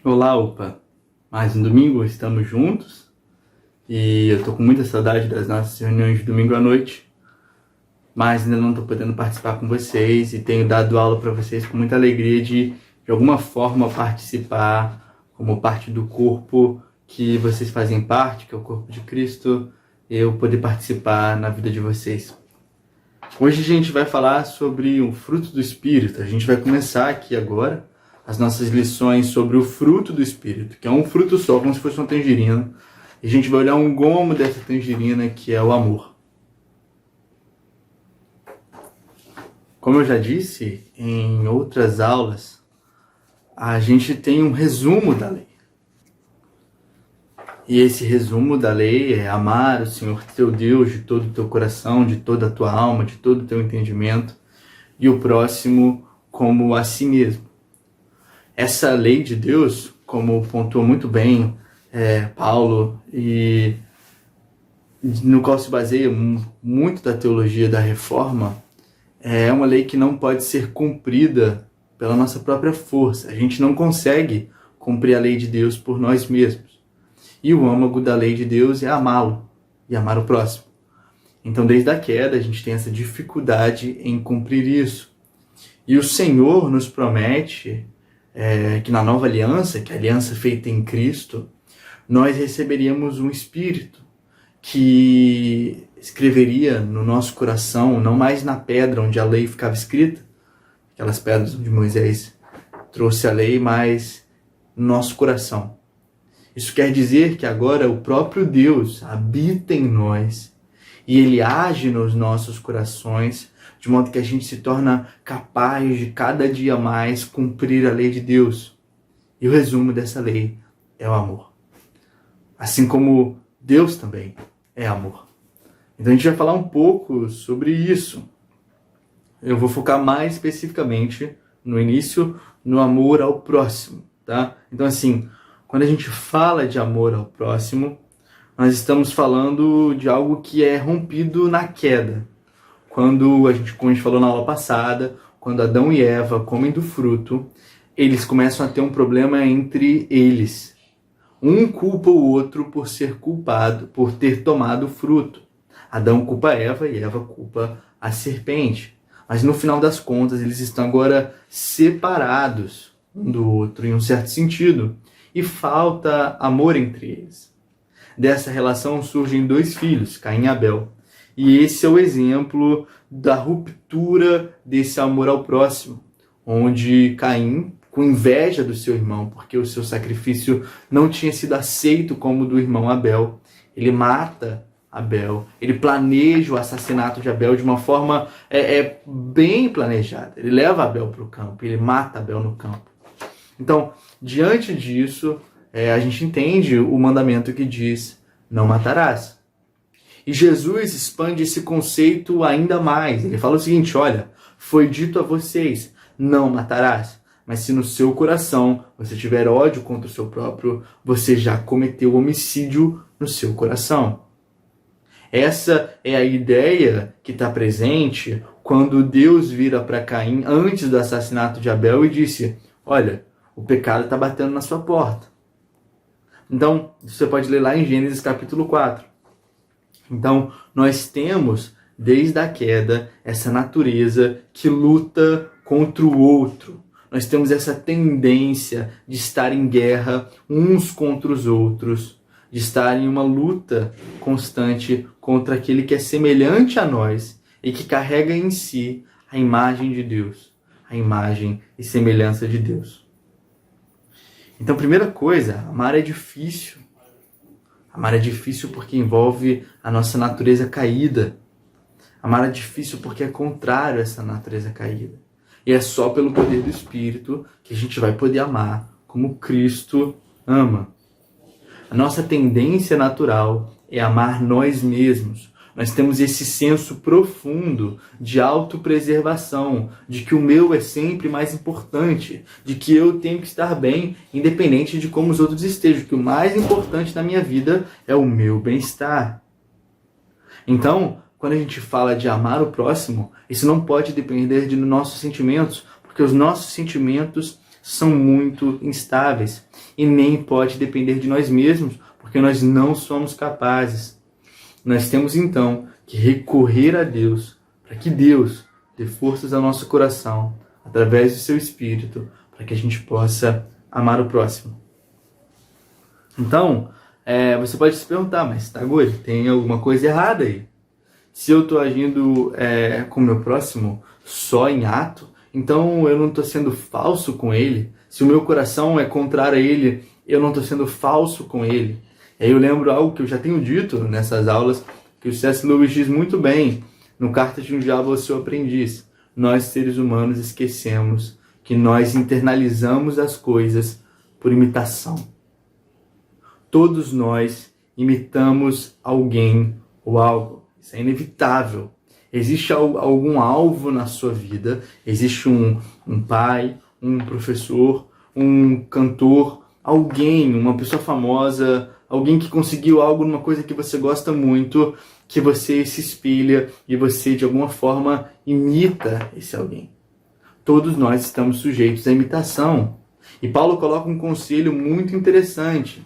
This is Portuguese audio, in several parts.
Olá, Opa! Mais um domingo, estamos juntos e eu tô com muita saudade das nossas reuniões de domingo à noite, mas ainda não tô podendo participar com vocês e tenho dado aula para vocês com muita alegria de alguma forma participar como parte do corpo que vocês fazem parte, que é o corpo de Cristo, eu poder participar na vida de vocês. Hoje a gente vai falar sobre o fruto do Espírito. A gente vai começar aqui agora as nossas lições sobre o fruto do Espírito, que é um fruto só, como se fosse uma tangerina. E a gente vai olhar um gomo dessa tangerina, que é o amor. Como eu já disse em outras aulas, a gente tem um resumo da lei. E esse resumo da lei é amar o Senhor teu Deus de todo o teu coração, de toda a tua alma, de todo o teu entendimento, e o próximo como a si mesmo. Essa lei de Deus, como pontuou muito bem Paulo, e no qual se baseia muito da teologia da Reforma, é uma lei que não pode ser cumprida pela nossa própria força. A gente não consegue cumprir a lei de Deus por nós mesmos. E o âmago da lei de Deus é amá-lo e amar o próximo. Então, desde a queda, a gente tem essa dificuldade em cumprir isso. E o Senhor nos promete que na nova aliança, que é a aliança feita em Cristo, nós receberíamos um Espírito que escreveria no nosso coração, não mais na pedra onde a lei ficava escrita, aquelas pedras onde Moisés trouxe a lei, mas no nosso coração. Isso quer dizer que agora o próprio Deus habita em nós e Ele age nos nossos corações, de modo que a gente se torna capaz de cada dia mais cumprir a lei de Deus. E o resumo dessa lei é o amor. Assim como Deus também é amor. Então a gente vai falar um pouco sobre isso. Eu vou focar mais especificamente no início, no amor ao próximo, tá? Então assim, quando a gente fala de amor ao próximo, nós estamos falando de algo que é rompido na queda. Como a gente falou na aula passada, quando Adão e Eva comem do fruto, eles começam a ter um problema entre eles. Um culpa o outro por ser culpado, por ter tomado o fruto. Adão culpa Eva e Eva culpa a serpente. Mas no final das contas, eles estão agora separados um do outro, em um certo sentido. E falta amor entre eles. Dessa relação surgem dois filhos, Caim e Abel. E esse é o exemplo da ruptura desse amor ao próximo, onde Caim, com inveja do seu irmão, porque o seu sacrifício não tinha sido aceito como o do irmão Abel, ele mata Abel, ele planeja o assassinato de Abel de uma forma bem planejada. Ele leva Abel para o campo, ele mata Abel no campo. Então, diante disso, a gente entende o mandamento que diz, não matarás. E Jesus expande esse conceito ainda mais. Ele fala o seguinte, olha, foi dito a vocês, não matarás. Mas se no seu coração você tiver ódio contra o seu próprio, você já cometeu homicídio no seu coração. Essa é a ideia que está presente quando Deus vira para Caim antes do assassinato de Abel e disse, olha, o pecado está batendo na sua porta. Então, você pode ler lá em Gênesis capítulo 4. Então, nós temos, desde a queda, essa natureza que luta contra o outro. Nós temos essa tendência de estar em guerra uns contra os outros, de estar em uma luta constante contra aquele que é semelhante a nós e que carrega em si a imagem de Deus, a imagem e semelhança de Deus. Então, primeira coisa, amar é difícil. Amar é difícil porque envolve a nossa natureza caída. Amar é difícil porque é contrário a essa natureza caída. E é só pelo poder do Espírito que a gente vai poder amar como Cristo ama. A nossa tendência natural é amar nós mesmos. Nós temos esse senso profundo de autopreservação, de que o meu é sempre mais importante, de que eu tenho que estar bem, independente de como os outros estejam, que o mais importante na minha vida é o meu bem-estar. Então, quando a gente fala de amar o próximo, isso não pode depender de nossos sentimentos, porque os nossos sentimentos são muito instáveis e nem pode depender de nós mesmos, porque nós não somos capazes. Nós temos então que recorrer a Deus, para que Deus dê forças ao nosso coração, através do seu Espírito, para que a gente possa amar o próximo. Então, você pode se perguntar, mas Tagore, tem alguma coisa errada aí? Se eu estou agindo com o meu próximo só em ato, então eu não estou sendo falso com ele. Se o meu coração é contrário a ele, eu não estou sendo falso com ele. E aí eu lembro algo que eu já tenho dito nessas aulas, que o C.S. Lewis diz muito bem, no Carta de um Diabo ao Seu Aprendiz. Nós, seres humanos, esquecemos que nós internalizamos as coisas por imitação. Todos nós imitamos alguém ou algo. Isso é inevitável. Existe algum alvo na sua vida, existe um pai, um professor, um cantor, alguém, uma pessoa famosa, alguém que conseguiu algo numa coisa que você gosta muito, que você se espelha e você de alguma forma imita esse alguém. Todos nós estamos sujeitos à imitação. E Paulo coloca um conselho muito interessante.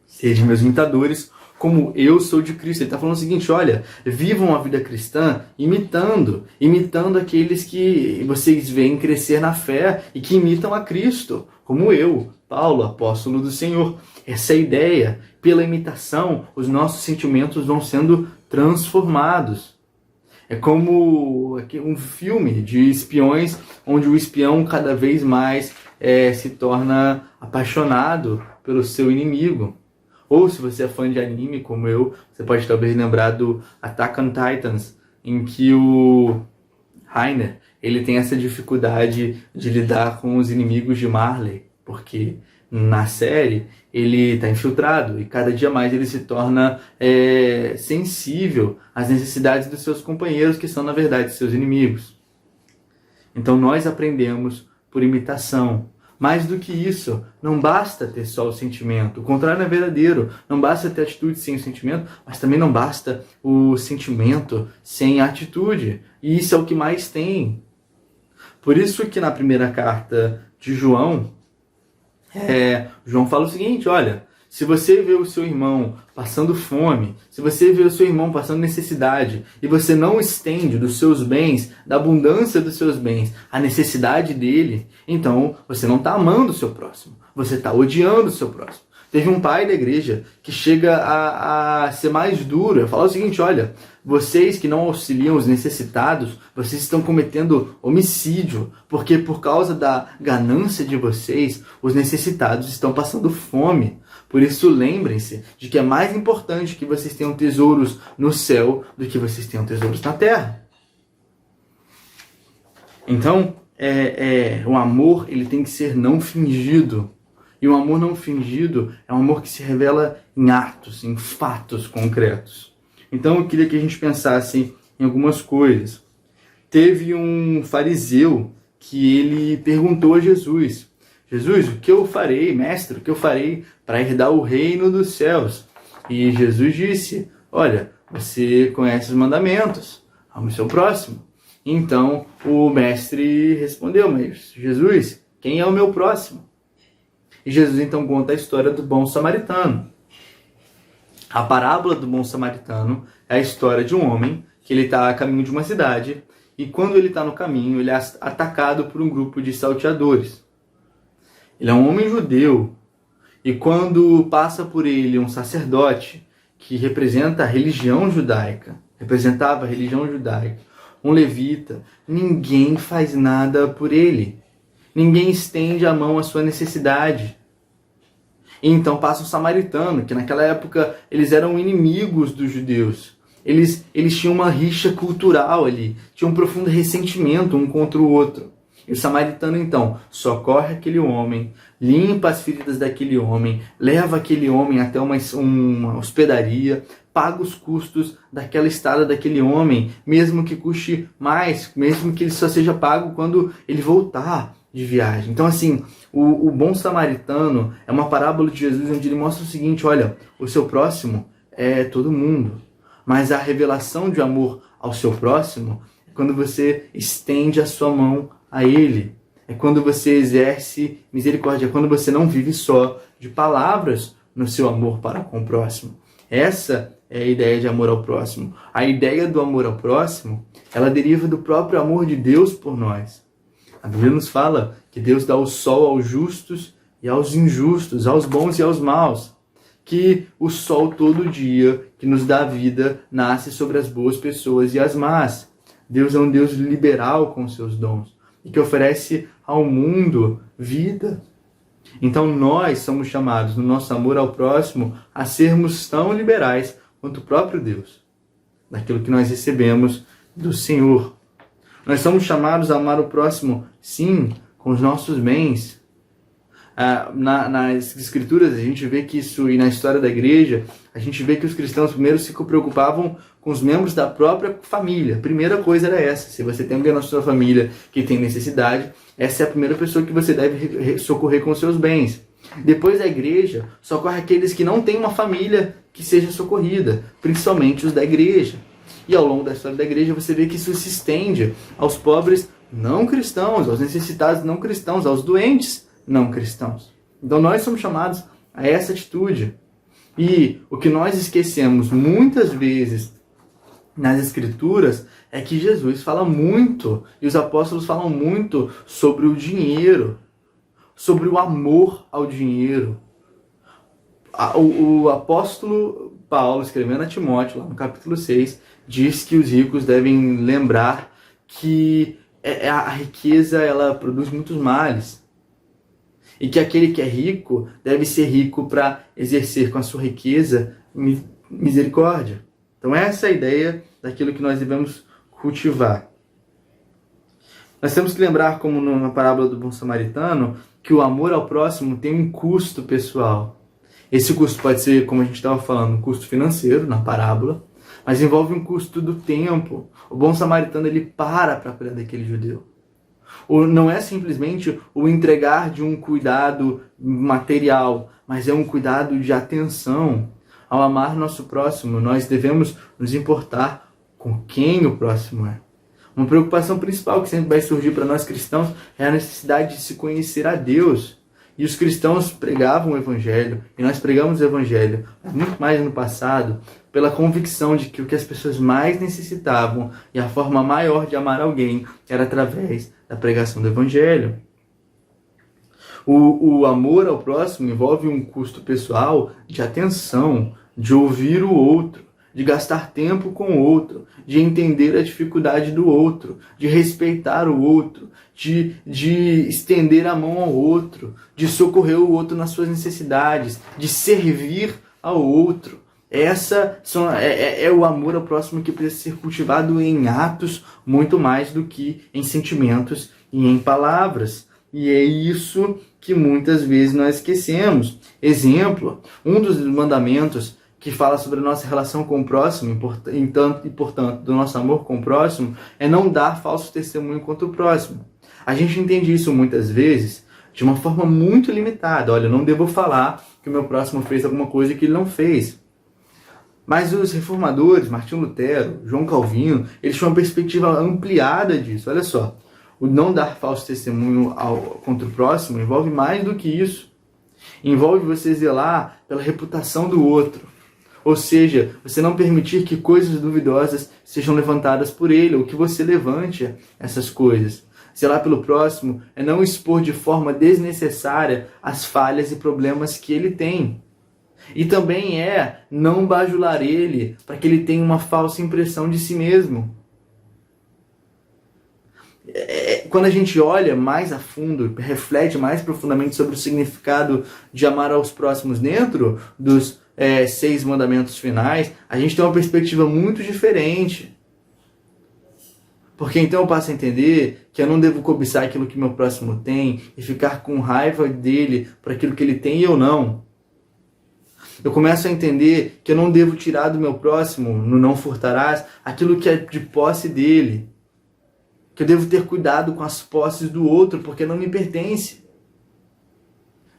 Sejam meus imitadores, como eu sou de Cristo. Ele está falando o seguinte, olha, vivam a vida cristã imitando aqueles que vocês veem crescer na fé e que imitam a Cristo, como eu, Paulo, apóstolo do Senhor. Essa é a ideia. Pela imitação, os nossos sentimentos vão sendo transformados. É como um filme de espiões, onde o espião cada vez mais se torna apaixonado pelo seu inimigo. Ou se você é fã de anime, como eu, você pode talvez lembrar do Attack on Titans, em que o Reiner, ele tem essa dificuldade de lidar com os inimigos de Marley, porque na série ele está infiltrado e cada dia mais ele se torna sensível às necessidades dos seus companheiros, que são na verdade seus inimigos. Então nós aprendemos por imitação. Mais do que isso, não basta ter só o sentimento. O contrário é verdadeiro. Não basta ter atitude sem o sentimento, mas também não basta o sentimento sem a atitude. E isso é o que mais tem. Por isso que na primeira carta de João, João fala o seguinte, olha, se você vê o seu irmão passando fome, se você vê o seu irmão passando necessidade, e você não estende dos seus bens, da abundância dos seus bens, a necessidade dele, então você não está amando o seu próximo, você está odiando o seu próximo. Teve um pai da igreja que chega a ser mais duro, a falar o seguinte, olha, vocês que não auxiliam os necessitados, vocês estão cometendo homicídio, porque por causa da ganância de vocês, os necessitados estão passando fome. Por isso, lembrem-se de que é mais importante que vocês tenham tesouros no céu do que vocês tenham tesouros na terra. Então, o amor ele tem que ser não fingido. E o amor não fingido é um amor que se revela em atos, em fatos concretos. Então, eu queria que a gente pensasse em algumas coisas. Teve um fariseu que ele perguntou a Jesus, Jesus, o que eu farei, mestre, o que eu farei para herdar o reino dos céus? E Jesus disse, olha, você conhece os mandamentos, ame o seu próximo. Então o mestre respondeu, mas Jesus, quem é o meu próximo? E Jesus então conta a história do bom samaritano. A parábola do bom samaritano é a história de um homem que ele está a caminho de uma cidade e quando ele está no caminho, ele é atacado por um grupo de salteadores. Ele é um homem judeu, e quando passa por ele um sacerdote que representa a religião judaica, representava a religião judaica, um levita, ninguém faz nada por ele. Ninguém estende a mão à sua necessidade. E então passa um samaritano, que naquela época eles eram inimigos dos judeus. Eles tinham uma rixa cultural ali, tinham um profundo ressentimento um contra o outro. E o samaritano, então, socorre aquele homem, limpa as feridas daquele homem, leva aquele homem até uma hospedaria, paga os custos daquela estada daquele homem, mesmo que custe mais, mesmo que ele só seja pago quando ele voltar de viagem. Então, assim, o bom samaritano é uma parábola de Jesus onde ele mostra o seguinte, olha, o seu próximo é todo mundo, mas a revelação de amor ao seu próximo é quando você estende a sua mão a ele. É quando você exerce misericórdia, é quando você não vive só de palavras no seu amor para com o próximo. Essa é a ideia de amor ao próximo. A ideia do amor ao próximo, ela deriva do próprio amor de Deus por nós. A Bíblia nos fala que Deus dá o sol aos justos e aos injustos, aos bons e aos maus. Que o sol todo dia, que nos dá vida, nasce sobre as boas pessoas e as más. Deus é um Deus liberal com seus dons e que oferece ao mundo vida. Então nós somos chamados, no nosso amor ao próximo, a sermos tão liberais quanto o próprio Deus, daquilo que nós recebemos do Senhor. Nós somos chamados a amar o próximo, sim, com os nossos bens. Nas escrituras a gente vê que isso, e na história da igreja, a gente vê que os cristãos primeiro se preocupavam com os membros da própria família. A primeira coisa era essa: se você tem alguém na sua família que tem necessidade, essa é a primeira pessoa que você deve socorrer com os seus bens. Depois a igreja socorre aqueles que não têm uma família que seja socorrida, principalmente os da igreja. E ao longo da história da igreja você vê que isso se estende aos pobres não cristãos, aos necessitados não cristãos, aos doentes não cristãos. Então nós somos chamados a essa atitude. E o que nós esquecemos muitas vezes nas escrituras é que Jesus fala muito, e os apóstolos falam muito sobre o dinheiro, sobre o amor ao dinheiro. O apóstolo Paulo, escrevendo a Timóteo, lá no capítulo 6, diz que os ricos devem lembrar que a riqueza ela produz muitos males. E que aquele que é rico deve ser rico para exercer com a sua riqueza misericórdia. Então essa é a ideia daquilo que nós devemos cultivar. Nós temos que lembrar, como na parábola do bom samaritano, que o amor ao próximo tem um custo pessoal. Esse custo pode ser, como a gente estava falando, um custo financeiro na parábola, mas envolve um custo do tempo. O bom samaritano ele para cuidar daquele judeu. Não é simplesmente o entregar de um cuidado material, mas é um cuidado de atenção. Ao amar nosso próximo, nós devemos nos importar com quem o próximo é. Uma preocupação principal que sempre vai surgir para nós cristãos é a necessidade de se conhecer a Deus. E os cristãos pregavam o Evangelho, e nós pregamos o Evangelho, mas muito mais no passado, pela convicção de que o que as pessoas mais necessitavam e a forma maior de amar alguém era através da pregação do Evangelho. O amor ao próximo envolve um custo pessoal de atenção, de ouvir o outro, de gastar tempo com o outro, de entender a dificuldade do outro, de respeitar o outro, de estender a mão ao outro, de socorrer o outro nas suas necessidades, de servir ao outro. É o amor ao próximo que precisa ser cultivado em atos muito mais do que em sentimentos e em palavras. E é isso que muitas vezes nós esquecemos. Exemplo, um dos mandamentos que fala sobre a nossa relação com o próximo e, portanto, do nosso amor com o próximo, é não dar falso testemunho contra o próximo. A gente entende isso muitas vezes de uma forma muito limitada. Olha, eu não devo falar que o meu próximo fez alguma coisa que ele não fez. Mas os reformadores, Martinho Lutero, João Calvino, eles tinham uma perspectiva ampliada disso. Olha só, o não dar falso testemunho contra o próximo envolve mais do que isso. Envolve você zelar pela reputação do outro. Ou seja, você não permitir que coisas duvidosas sejam levantadas por ele, ou que você levante essas coisas. Zelar pelo próximo é não expor de forma desnecessária as falhas e problemas que ele tem. E também é não bajular ele para que ele tenha uma falsa impressão de si mesmo. Quando a gente olha mais a fundo, reflete mais profundamente sobre o significado de amar aos próximos dentro dos 6 mandamentos finais, a gente tem uma perspectiva muito diferente. Porque então eu passo a entender que eu não devo cobiçar aquilo que meu próximo tem e ficar com raiva dele por aquilo que ele tem e eu não. Eu começo a entender que eu não devo tirar do meu próximo, no não furtarás, aquilo que é de posse dele. Que eu devo ter cuidado com as posses do outro, porque não me pertence.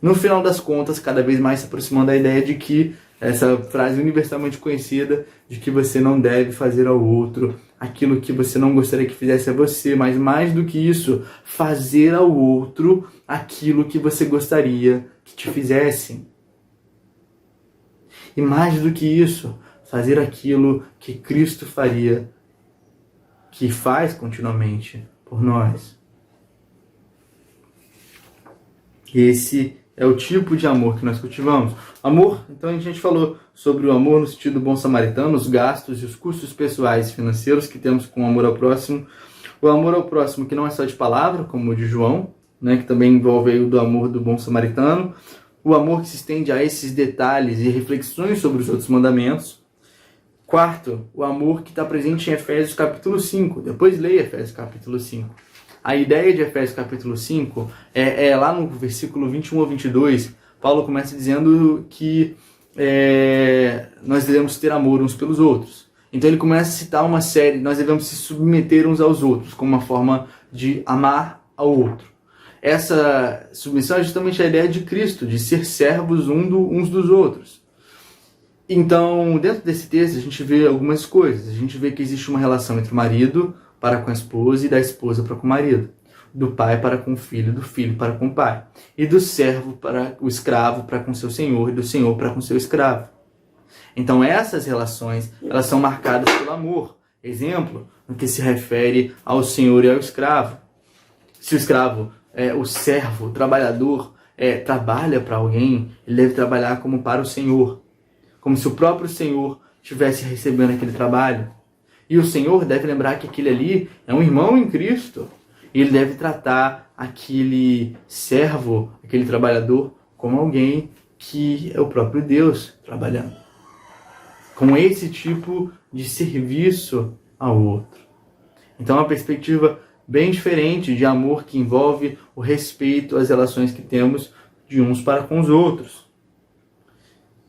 No final das contas, cada vez mais se aproximando da ideia de que, essa frase universalmente conhecida, de que você não deve fazer ao outro aquilo que você não gostaria que fizesse a você, mas mais do que isso, fazer ao outro aquilo que você gostaria que te fizessem. E mais do que isso, fazer aquilo que Cristo faria, que faz continuamente por nós. Esse é o tipo de amor que nós cultivamos. Amor, então a gente falou sobre o amor no sentido bom samaritano, os gastos e os custos pessoais e financeiros que temos com o amor ao próximo. O amor ao próximo que não é só de palavra, como o de João, né, que também envolve aí o do amor do bom samaritano. O amor que se estende a esses detalhes e reflexões sobre os outros mandamentos. Quarto, o amor que está presente em Efésios capítulo 5. Depois leia Efésios capítulo 5. A ideia de Efésios capítulo 5 é lá no versículo 21 ao 22, Paulo começa dizendo que nós devemos ter amor uns pelos outros. Então ele começa a citar uma série, nós devemos se submeter uns aos outros, como uma forma de amar ao outro. Essa submissão é justamente a ideia de Cristo, de ser servos uns dos outros. Então, dentro desse texto, a gente vê algumas coisas. A gente vê que existe uma relação entre o marido para com a esposa e da esposa para com o marido. Do pai para com o filho, do filho para com o pai. E do servo para o escravo para com seu senhor e do senhor para com seu escravo. Então, essas relações, elas são marcadas pelo amor. Exemplo, no que se refere ao senhor e ao escravo. Se o escravo, o servo, o trabalhador, trabalha para alguém, ele deve trabalhar como para o senhor. Como se o próprio senhor estivesse recebendo aquele trabalho. E o senhor deve lembrar que aquele ali é um irmão em Cristo. E ele deve tratar aquele servo, aquele trabalhador, como alguém que é o próprio Deus trabalhando. Com esse tipo de serviço ao outro. Então é uma perspectiva bem diferente de amor que envolve o respeito às relações que temos de uns para com os outros.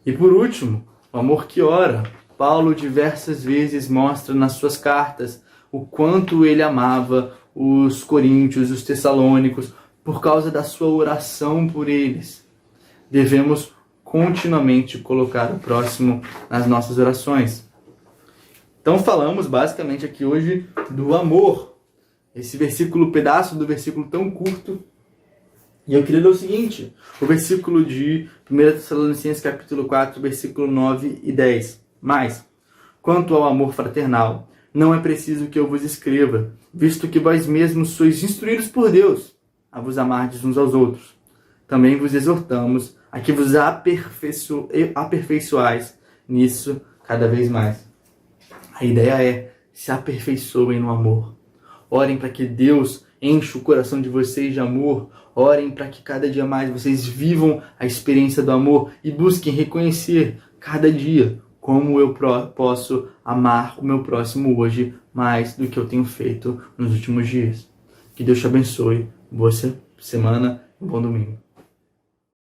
E por último, o amor que ora. Paulo diversas vezes mostra nas suas cartas o quanto ele amava os coríntios, os tessalônicos, por causa da sua oração por eles. Devemos continuamente colocar o próximo nas nossas orações. Então falamos basicamente aqui hoje do amor. Esse versículo, pedaço do versículo tão curto. E eu queria ler o seguinte, o versículo de 1 Tessalonicenses capítulo 4, versículo 9 e 10. Mas, quanto ao amor fraternal, não é preciso que eu vos escreva, visto que vós mesmos sois instruídos por Deus a vos amardes uns aos outros. Também vos exortamos a que vos aperfeiçoais nisso cada vez mais. A ideia é, se aperfeiçoem no amor. Orem para que Deus enche o coração de vocês de amor. Orem para que cada dia mais vocês vivam a experiência do amor e busquem reconhecer cada dia como eu posso amar o meu próximo hoje mais do que eu tenho feito nos últimos dias. Que Deus te abençoe. Boa semana e um bom domingo.